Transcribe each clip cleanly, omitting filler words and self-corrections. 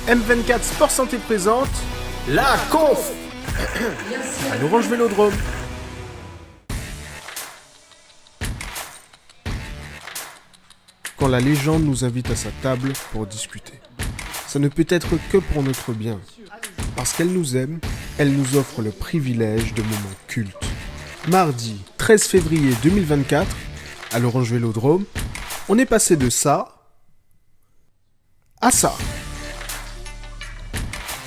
M24 Sport Santé présente la conf à l'Orange Vélodrome. Quand la légende nous invite à sa table pour discuter, ça ne peut être que pour notre bien. Parce qu'elle nous aime, elle nous offre le privilège de moments cultes. Mardi 13 février 2024, à l'Orange Vélodrome, on est passé de ça à ça.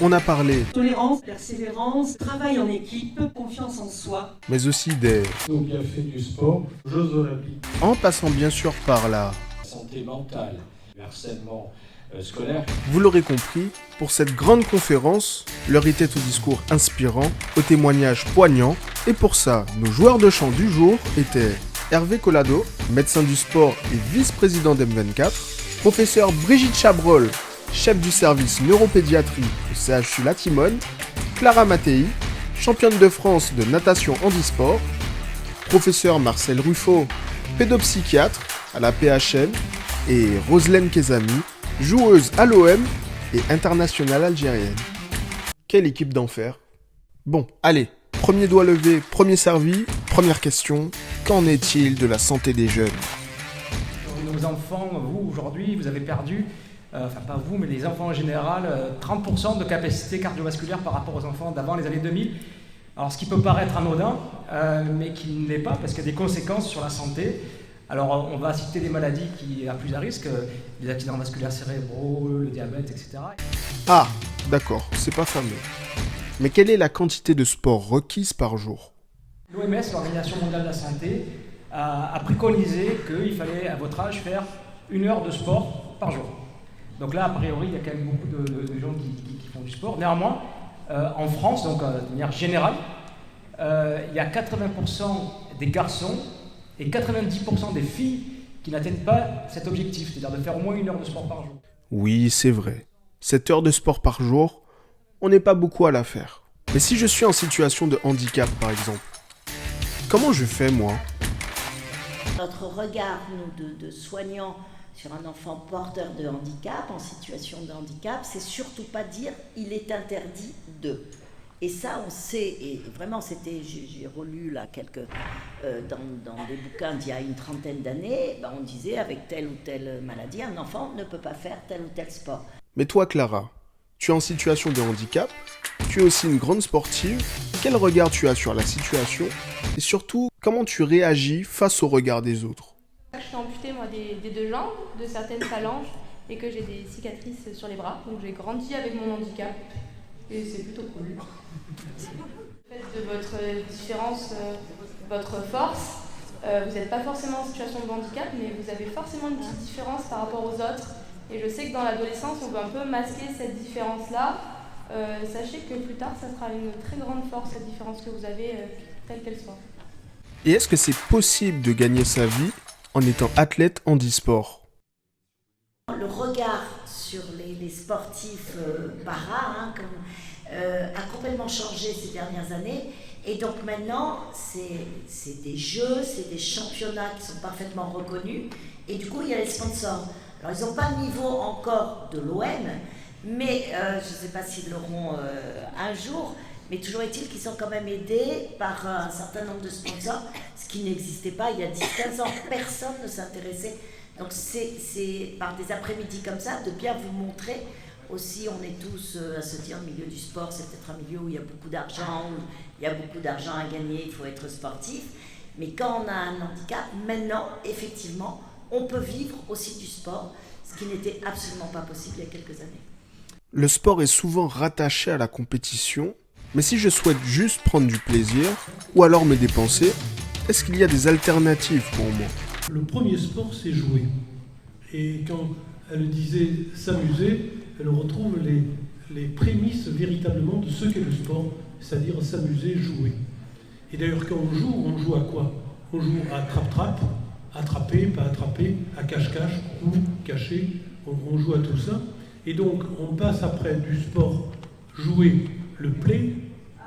On a parlé tolérance, persévérance, travail en équipe, confiance en soi. mais aussi des... Au bienfait du sport, Jeux Olympiques. En passant bien sûr par là. Santé mentale, le harcèlement scolaire. Vous l'aurez compris, pour cette grande conférence, l'heure était au discours inspirant, aux témoignages poignants, et pour ça, nos joueurs de chant du jour étaient Hervé Collado, médecin du sport et vice-président d'M24, professeur Brigitte Chabrol, chef du service neuropédiatrie au CHU La Timone, Clara Mattei, championne de France de natation handisport, professeur Marcel Ruffo, pédopsychiatre à la PHN, et Roselaine Kezami, joueuse à l'OM et internationale algérienne. Quelle équipe d'enfer. Bon, allez, premier doigt levé, premier servi, première question, qu'en est-il de la santé des jeunes ? Nos enfants, vous, aujourd'hui, vous avez perdu, enfin pas vous, mais les enfants en général, 30% de capacité cardiovasculaire par rapport aux enfants d'avant les années 2000. Alors ce qui peut paraître anodin, mais qui ne l'est pas, parce qu'il y a des conséquences sur la santé. Alors on va citer des maladies qui à plus à risque, les accidents vasculaires cérébraux, le diabète, etc. Ah, d'accord, c'est pas fameux. Mais quelle est la quantité de sport requise par jour ? L'OMS, l'Organisation mondiale de la santé, a préconisé qu'il fallait, à votre âge, faire 1 heure de sport par jour. Donc là, a priori, il y a quand même beaucoup de gens qui font du sport. Néanmoins, en France, donc de manière générale, il y a 80% des garçons et 90% des filles qui n'atteignent pas cet objectif, c'est-à-dire de faire au moins 1 heure de sport par jour. Oui, c'est vrai. 7 heures de sport par jour, on n'est pas beaucoup à la faire. Mais si je suis en situation de handicap, par exemple, comment je fais, moi ? Notre regard, nous, de soignants sur un enfant porteur de handicap, en situation de handicap, c'est surtout pas dire « il est interdit de ». Et ça, on sait, et vraiment, j'ai relu là dans des bouquins d'il y a une trentaine d'années, on disait avec telle ou telle maladie, un enfant ne peut pas faire tel ou tel sport. Mais toi, Clara, tu es en situation de handicap, tu es aussi une grande sportive, quel regard tu as sur la situation, et surtout, comment tu réagis face au regard des autres ? Je suis amputée moi des 2 jambes, de certaines phalanges, et que j'ai des cicatrices sur les bras, donc j'ai grandi avec mon handicap, et c'est plutôt cool. Faites de votre différence votre force. Vous n'êtes pas forcément en situation de handicap, mais vous avez forcément une petite différence par rapport aux autres. Et je sais que dans l'adolescence, on peut un peu masquer cette différence-là. Sachez que plus tard, ça sera une très grande force, cette différence que vous avez, telle qu'elle soit. Et est-ce que c'est possible de gagner sa vie en étant athlète handisport ? Le regard sur les sportifs para a complètement changé ces dernières années. Et donc maintenant, c'est des jeux, c'est des championnats qui sont parfaitement reconnus. Et du coup, il y a les sponsors. Alors, ils n'ont pas le niveau encore de l'OM, mais je ne sais pas s'ils l'auront un jour. Mais toujours est-il qu'ils sont quand même aidés par un certain nombre de sponsors, ce qui n'existait pas il y a 10-15 ans. Personne ne s'intéressait. Donc c'est par des après-midi comme ça de bien vous montrer. Aussi, on est tous à se dire, le milieu du sport, c'est peut-être un milieu où il y a beaucoup d'argent, où il y a beaucoup d'argent à gagner, il faut être sportif. Mais quand on a un handicap, maintenant, effectivement, on peut vivre aussi du sport, ce qui n'était absolument pas possible il y a quelques années. Le sport est souvent rattaché à la compétition, mais si je souhaite juste prendre du plaisir, ou alors me dépenser, est-ce qu'il y a des alternatives pour moi ? Le premier sport, c'est jouer. Et quand elle disait s'amuser, elle retrouve les prémices véritablement de ce qu'est le sport, c'est-à-dire s'amuser, jouer. Et d'ailleurs, quand on joue à quoi ? On joue à trappe-trappe, attraper, pas attraper, à cache-cache, coup, caché, on joue à tout ça. Et donc, on passe après du sport jouer le play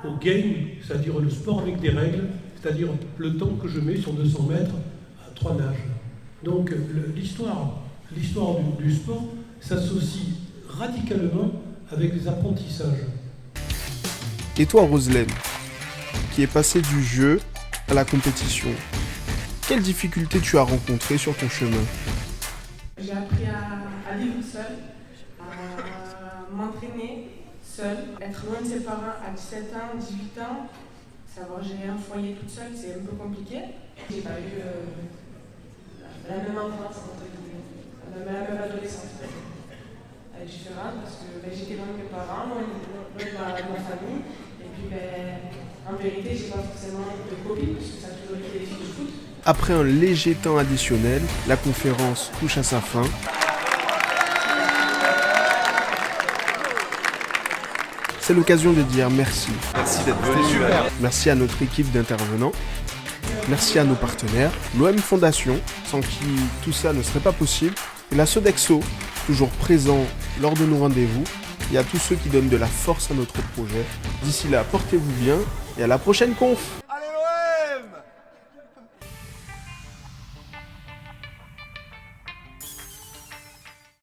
au game, c'est-à-dire le sport avec des règles, c'est-à-dire le temps que je mets sur 200 mètres à 3 nages. Donc, l'histoire du sport s'associe radicalement avec des apprentissages. Et toi, Roselaine, qui est passée du jeu à la compétition, quelles difficultés tu as rencontrées sur ton chemin? J'ai appris à vivre seule, à m'entraîner seule, être loin de ses parents à 17 ans, 18 ans, savoir gérer un foyer toute seule, c'est un peu compliqué. J'ai pas eu la même enfance, entre guillemets, la même adolescence. Elle est différente parce que j'étais loin de mes parents, loin de ma famille, et puis en vérité, j'ai pas forcément de copines, parce que ça a toujours été des filles de foot. Après un léger temps additionnel, la conférence touche à sa fin. C'est l'occasion de dire merci. Merci d'être venu. Merci à notre équipe d'intervenants. Merci à nos partenaires, l'OM Fondation, sans qui tout ça ne serait pas possible, et la Sodexo, toujours présent lors de nos rendez-vous, et à tous ceux qui donnent de la force à notre projet. D'ici là, portez-vous bien, et à la prochaine conf!